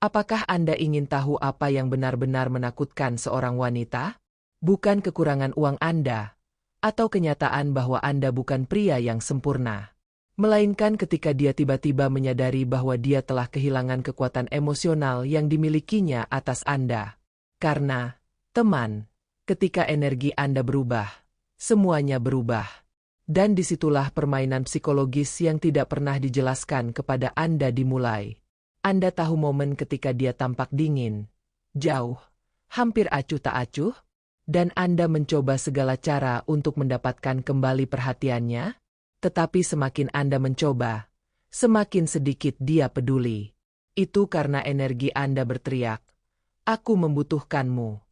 Apakah Anda ingin tahu apa yang benar-benar menakutkan seorang wanita? Bukan kekurangan uang Anda, atau kenyataan bahwa Anda bukan pria yang sempurna. Melainkan ketika dia tiba-tiba menyadari bahwa dia telah kehilangan kekuatan emosional yang dimilikinya atas Anda. Karena, teman, ketika energi Anda berubah, semuanya berubah. Dan disitulah permainan psikologis yang tidak pernah dijelaskan kepada Anda dimulai. Anda tahu momen ketika dia tampak dingin, jauh, hampir acuh tak acuh, dan Anda mencoba segala cara untuk mendapatkan kembali perhatiannya, tetapi semakin Anda mencoba, semakin sedikit dia peduli. Itu karena energi Anda berteriak, "Aku membutuhkanmu."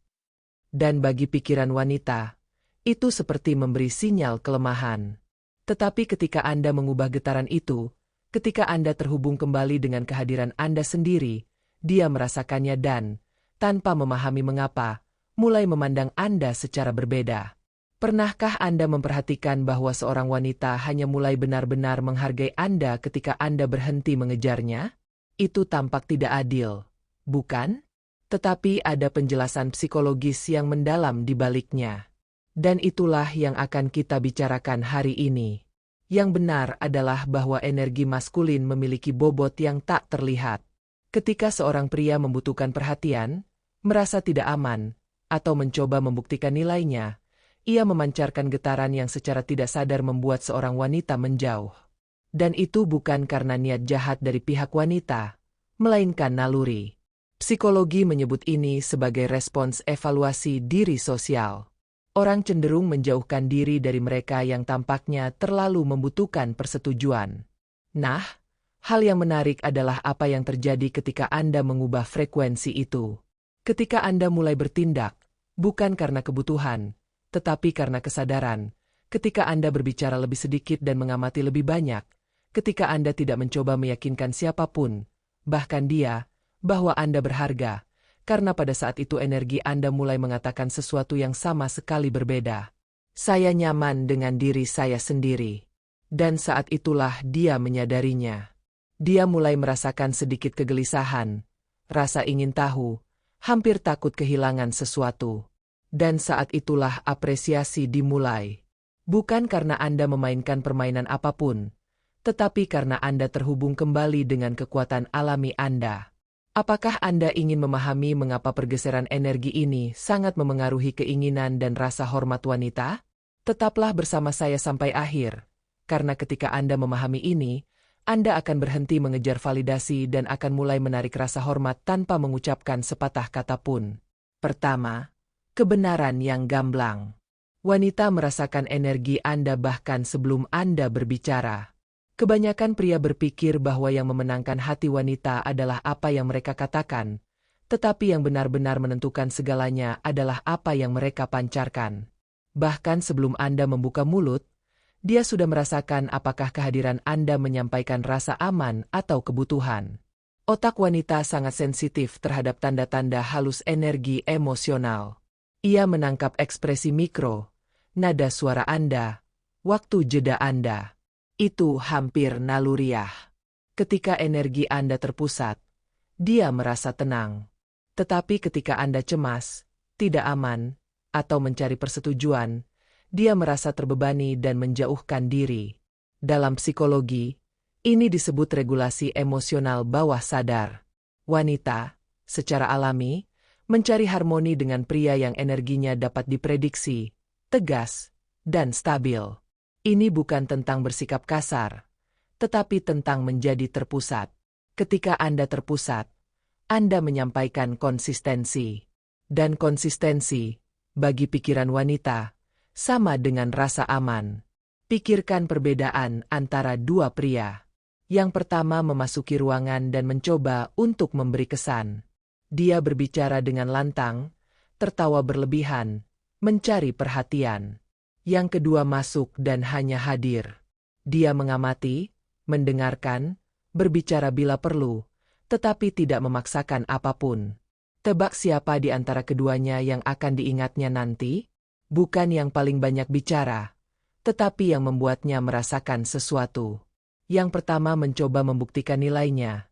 Dan bagi pikiran wanita, itu seperti memberi sinyal kelemahan. Tetapi ketika Anda mengubah getaran itu, ketika Anda terhubung kembali dengan kehadiran Anda sendiri, dia merasakannya dan, tanpa memahami mengapa, mulai memandang Anda secara berbeda. Pernahkah Anda memperhatikan bahwa seorang wanita hanya mulai benar-benar menghargai Anda ketika Anda berhenti mengejarnya? Itu tampak tidak adil, bukan? Tetapi ada penjelasan psikologis yang mendalam di baliknya. Dan itulah yang akan kita bicarakan hari ini. Yang benar adalah bahwa energi maskulin memiliki bobot yang tak terlihat. Ketika seorang pria membutuhkan perhatian, merasa tidak aman, atau mencoba membuktikan nilainya, ia memancarkan getaran yang secara tidak sadar membuat seorang wanita menjauh. Dan itu bukan karena niat jahat dari pihak wanita, melainkan naluri. Psikologi menyebut ini sebagai respons evaluasi diri sosial. Orang cenderung menjauhkan diri dari mereka yang tampaknya terlalu membutuhkan persetujuan. Nah, hal yang menarik adalah apa yang terjadi ketika Anda mengubah frekuensi itu. Ketika Anda mulai bertindak, bukan karena kebutuhan, tetapi karena kesadaran. Ketika Anda berbicara lebih sedikit dan mengamati lebih banyak, ketika Anda tidak mencoba meyakinkan siapapun, bahkan dia, bahwa Anda berharga, karena pada saat itu energi Anda mulai mengatakan sesuatu yang sama sekali berbeda. Saya nyaman dengan diri saya sendiri. Dan saat itulah dia menyadarinya. Dia mulai merasakan sedikit kegelisahan, rasa ingin tahu, hampir takut kehilangan sesuatu. Dan saat itulah apresiasi dimulai. Bukan karena Anda memainkan permainan apapun, tetapi karena Anda terhubung kembali dengan kekuatan alami Anda. Apakah Anda ingin memahami mengapa pergeseran energi ini sangat memengaruhi keinginan dan rasa hormat wanita? Tetaplah bersama saya sampai akhir, karena ketika Anda memahami ini, Anda akan berhenti mengejar validasi dan akan mulai menarik rasa hormat tanpa mengucapkan sepatah kata pun. Pertama, kebenaran yang gamblang. Wanita merasakan energi Anda bahkan sebelum Anda berbicara. Kebanyakan pria berpikir bahwa yang memenangkan hati wanita adalah apa yang mereka katakan, tetapi yang benar-benar menentukan segalanya adalah apa yang mereka pancarkan. Bahkan sebelum Anda membuka mulut, dia sudah merasakan apakah kehadiran Anda menyampaikan rasa aman atau kebutuhan. Otak wanita sangat sensitif terhadap tanda-tanda halus energi emosional. Ia menangkap ekspresi mikro, nada suara Anda, waktu jeda Anda. Itu hampir naluriah. Ketika energi Anda terpusat, dia merasa tenang. Tetapi ketika Anda cemas, tidak aman, atau mencari persetujuan, dia merasa terbebani dan menjauhkan diri. Dalam psikologi, ini disebut regulasi emosional bawah sadar. Wanita, secara alami, mencari harmoni dengan pria yang energinya dapat diprediksi, tegas, dan stabil. Ini bukan tentang bersikap kasar, tetapi tentang menjadi terpusat. Ketika Anda terpusat, Anda menyampaikan konsistensi. Dan konsistensi, bagi pikiran wanita, sama dengan rasa aman. Pikirkan perbedaan antara dua pria. Yang pertama memasuki ruangan dan mencoba untuk memberi kesan. Dia berbicara dengan lantang, tertawa berlebihan, mencari perhatian. Yang kedua masuk dan hanya hadir. Dia mengamati, mendengarkan, berbicara bila perlu, tetapi tidak memaksakan apapun. Tebak siapa di antara keduanya yang akan diingatnya nanti? Bukan yang paling banyak bicara, tetapi yang membuatnya merasakan sesuatu. Yang pertama mencoba membuktikan nilainya.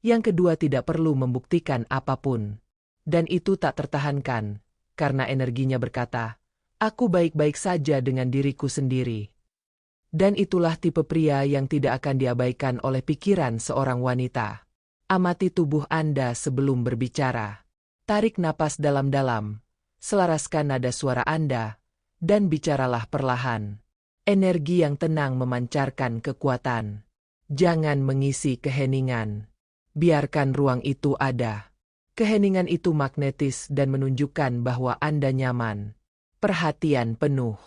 Yang kedua, tidak perlu membuktikan apapun. Dan itu tak tertahankan, karena energinya berkata, "Aku baik-baik saja dengan diriku sendiri." Dan itulah tipe pria yang tidak akan diabaikan oleh pikiran seorang wanita. Amati tubuh Anda sebelum berbicara. Tarik napas dalam-dalam, selaraskan nada suara Anda, dan bicaralah perlahan. Energi yang tenang memancarkan kekuatan. Jangan mengisi keheningan. Biarkan ruang itu ada. Keheningan itu magnetis dan menunjukkan bahwa Anda nyaman. Perhatian penuh.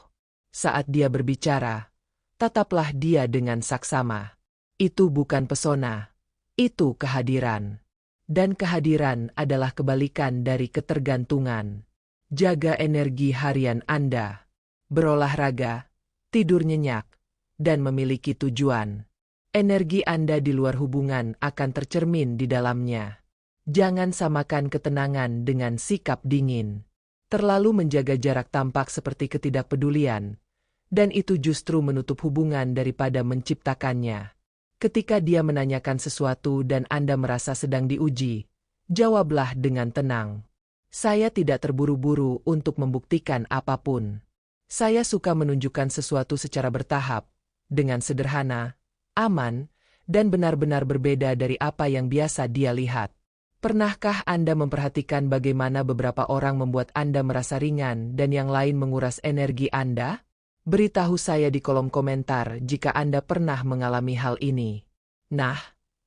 Saat dia berbicara, tataplah dia dengan saksama. Itu bukan pesona, itu kehadiran. Dan kehadiran adalah kebalikan dari ketergantungan. Jaga energi harian Anda. Berolahraga, tidur nyenyak, dan memiliki tujuan. Energi Anda di luar hubungan akan tercermin di dalamnya. Jangan samakan ketenangan dengan sikap dingin. Terlalu menjaga jarak tampak seperti ketidakpedulian, dan itu justru menutup hubungan daripada menciptakannya. Ketika dia menanyakan sesuatu dan Anda merasa sedang diuji, jawablah dengan tenang. Saya tidak terburu-buru untuk membuktikan apapun. Saya suka menunjukkan sesuatu secara bertahap, dengan sederhana, aman, dan benar-benar berbeda dari apa yang biasa dia lihat. Pernahkah Anda memperhatikan bagaimana beberapa orang membuat Anda merasa ringan dan yang lain menguras energi Anda? Beritahu saya di kolom komentar jika Anda pernah mengalami hal ini. Nah,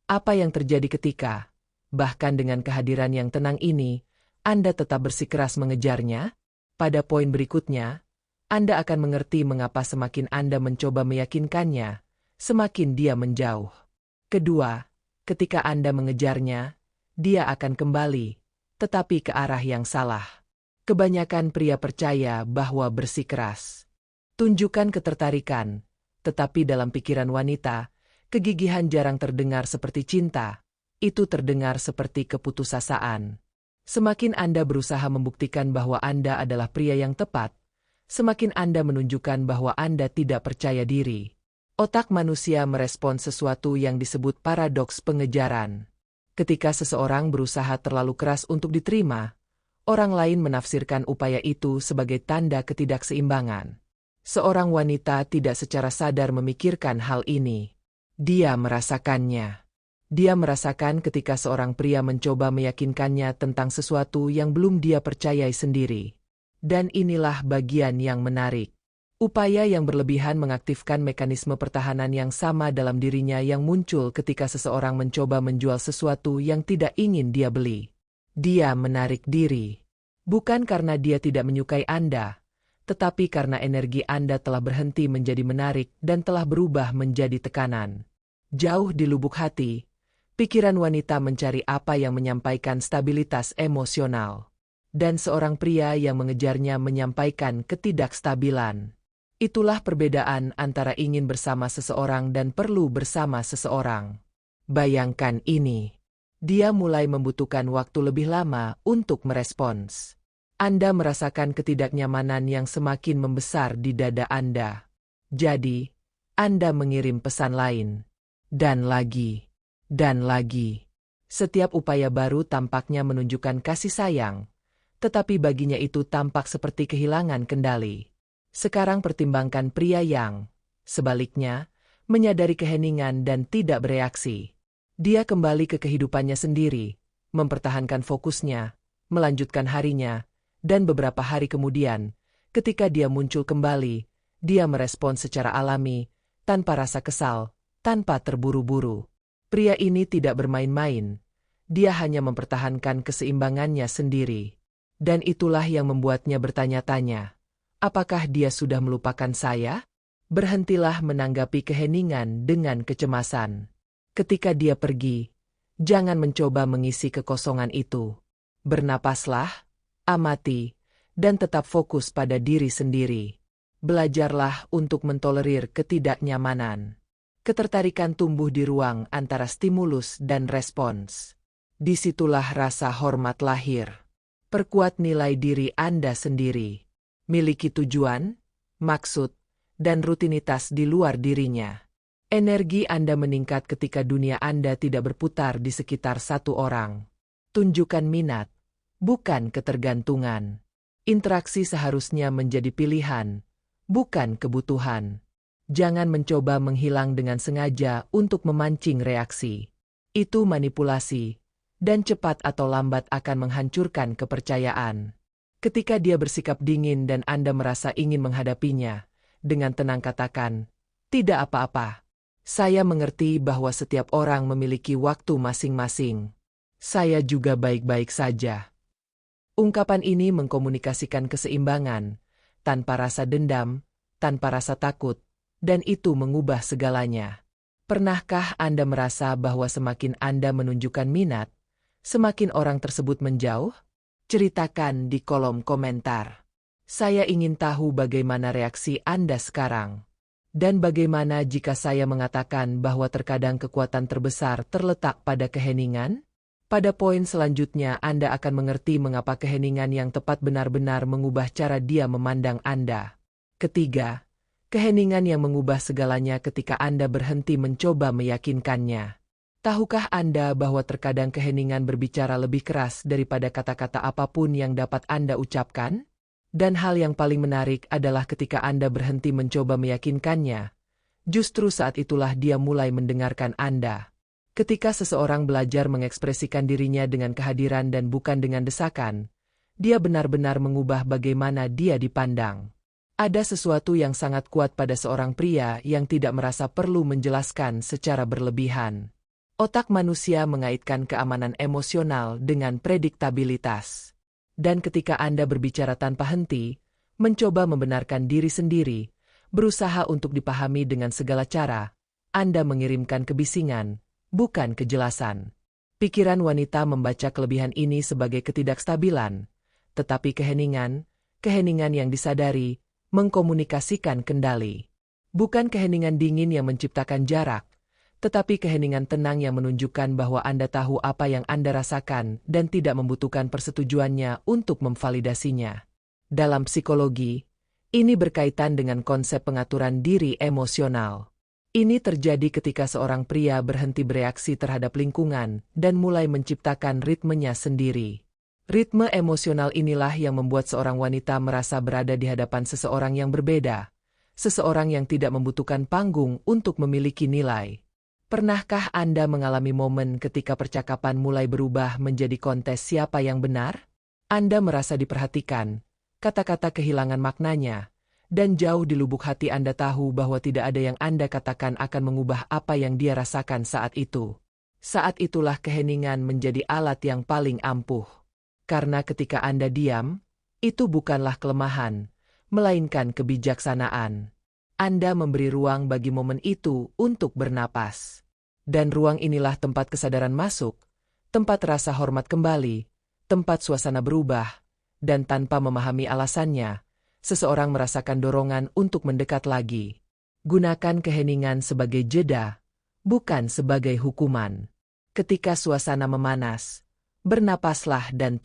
apa yang terjadi ketika, bahkan dengan kehadiran yang tenang ini, Anda tetap bersikeras mengejarnya? Pada poin berikutnya, Anda akan mengerti mengapa semakin Anda mencoba meyakinkannya, semakin dia menjauh. Kedua, ketika Anda mengejarnya, dia akan kembali, tetapi ke arah yang salah. Kebanyakan pria percaya bahwa bersikeras tunjukkan ketertarikan, tetapi dalam pikiran wanita, kegigihan jarang terdengar seperti cinta, itu terdengar seperti keputusasaan. Semakin Anda berusaha membuktikan bahwa Anda adalah pria yang tepat, semakin Anda menunjukkan bahwa Anda tidak percaya diri. Otak manusia merespon sesuatu yang disebut paradoks pengejaran. Ketika seseorang berusaha terlalu keras untuk diterima, orang lain menafsirkan upaya itu sebagai tanda ketidakseimbangan. Seorang wanita tidak secara sadar memikirkan hal ini. Dia merasakannya. Dia merasakan ketika seorang pria mencoba meyakinkannya tentang sesuatu yang belum dia percayai sendiri. Dan inilah bagian yang menarik. Upaya yang berlebihan mengaktifkan mekanisme pertahanan yang sama dalam dirinya yang muncul ketika seseorang mencoba menjual sesuatu yang tidak ingin dia beli. Dia menarik diri. Bukan karena dia tidak menyukai Anda, tetapi karena energi Anda telah berhenti menjadi menarik dan telah berubah menjadi tekanan. Jauh di lubuk hati, pikiran wanita mencari apa yang menyampaikan stabilitas emosional. Dan seorang pria yang mengejarnya menyampaikan ketidakstabilan. Itulah perbedaan antara ingin bersama seseorang dan perlu bersama seseorang. Bayangkan ini. Dia mulai membutuhkan waktu lebih lama untuk merespons. Anda merasakan ketidaknyamanan yang semakin membesar di dada Anda. Jadi, Anda mengirim pesan lain. Dan lagi. Dan lagi. Setiap upaya baru tampaknya menunjukkan kasih sayang, tetapi baginya itu tampak seperti kehilangan kendali. Sekarang pertimbangkan pria yang, sebaliknya, menyadari keheningan dan tidak bereaksi. Dia kembali ke kehidupannya sendiri, mempertahankan fokusnya, melanjutkan harinya, dan beberapa hari kemudian, ketika dia muncul kembali, dia merespon secara alami, tanpa rasa kesal, tanpa terburu-buru. Pria ini tidak bermain-main. Dia hanya mempertahankan keseimbangannya sendiri. Dan itulah yang membuatnya bertanya-tanya, apakah dia sudah melupakan saya? Berhentilah menanggapi keheningan dengan kecemasan. Ketika dia pergi, jangan mencoba mengisi kekosongan itu. Bernapaslah, amati, dan tetap fokus pada diri sendiri. Belajarlah untuk mentolerir ketidaknyamanan. Ketertarikan tumbuh di ruang antara stimulus dan respons. Disitulah rasa hormat lahir. Perkuat nilai diri Anda sendiri. Miliki tujuan, maksud, dan rutinitas di luar dirinya. Energi Anda meningkat ketika dunia Anda tidak berputar di sekitar satu orang. Tunjukkan minat, bukan ketergantungan. Interaksi seharusnya menjadi pilihan, bukan kebutuhan. Jangan mencoba menghilang dengan sengaja untuk memancing reaksi. Itu manipulasi, dan cepat atau lambat akan menghancurkan kepercayaan. Ketika dia bersikap dingin dan Anda merasa ingin menghadapinya, dengan tenang katakan, "Tidak apa-apa. Saya mengerti bahwa setiap orang memiliki waktu masing-masing. Saya juga baik-baik saja." Ungkapan ini mengkomunikasikan keseimbangan, tanpa rasa dendam, tanpa rasa takut, dan itu mengubah segalanya. Pernahkah Anda merasa bahwa semakin Anda menunjukkan minat, semakin orang tersebut menjauh? Ceritakan di kolom komentar. Saya ingin tahu bagaimana reaksi Anda sekarang. Dan bagaimana jika saya mengatakan bahwa terkadang kekuatan terbesar terletak pada keheningan? Pada poin selanjutnya Anda akan mengerti mengapa keheningan yang tepat benar-benar mengubah cara dia memandang Anda. Ketiga, keheningan yang mengubah segalanya ketika Anda berhenti mencoba meyakinkannya. Tahukah Anda bahwa terkadang keheningan berbicara lebih keras daripada kata-kata apapun yang dapat Anda ucapkan? Dan hal yang paling menarik adalah ketika Anda berhenti mencoba meyakinkannya, justru saat itulah dia mulai mendengarkan Anda. Ketika seseorang belajar mengekspresikan dirinya dengan kehadiran dan bukan dengan desakan, dia benar-benar mengubah bagaimana dia dipandang. Ada sesuatu yang sangat kuat pada seorang pria yang tidak merasa perlu menjelaskan secara berlebihan. Otak manusia mengaitkan keamanan emosional dengan prediktabilitas. Dan ketika Anda berbicara tanpa henti, mencoba membenarkan diri sendiri, berusaha untuk dipahami dengan segala cara, Anda mengirimkan kebisingan, bukan kejelasan. Pikiran wanita membaca kelebihan ini sebagai ketidakstabilan, tetapi keheningan yang disadari, mengkomunikasikan kendali. Bukan keheningan dingin yang menciptakan jarak, tetapi keheningan tenang yang menunjukkan bahwa Anda tahu apa yang Anda rasakan dan tidak membutuhkan persetujuannya untuk memvalidasinya. Dalam psikologi, ini berkaitan dengan konsep pengaturan diri emosional. Ini terjadi ketika seorang pria berhenti bereaksi terhadap lingkungan dan mulai menciptakan ritmenya sendiri. Ritme emosional inilah yang membuat seorang wanita merasa berada di hadapan seseorang yang berbeda, seseorang yang tidak membutuhkan panggung untuk memiliki nilai. Pernahkah Anda mengalami momen ketika percakapan mulai berubah menjadi kontes siapa yang benar? Anda merasa diperhatikan, kata-kata kehilangan maknanya, dan jauh di lubuk hati Anda tahu bahwa tidak ada yang Anda katakan akan mengubah apa yang dia rasakan saat itu. Saat itulah keheningan menjadi alat yang paling ampuh. Karena ketika Anda diam, itu bukanlah kelemahan, melainkan kebijaksanaan. Anda memberi ruang bagi momen itu untuk bernapas. Dan ruang inilah tempat kesadaran masuk, tempat rasa hormat kembali, tempat suasana berubah, dan tanpa memahami alasannya, seseorang merasakan dorongan untuk mendekat lagi. Gunakan keheningan sebagai jeda, bukan sebagai hukuman. Ketika suasana memanas, bernapaslah dan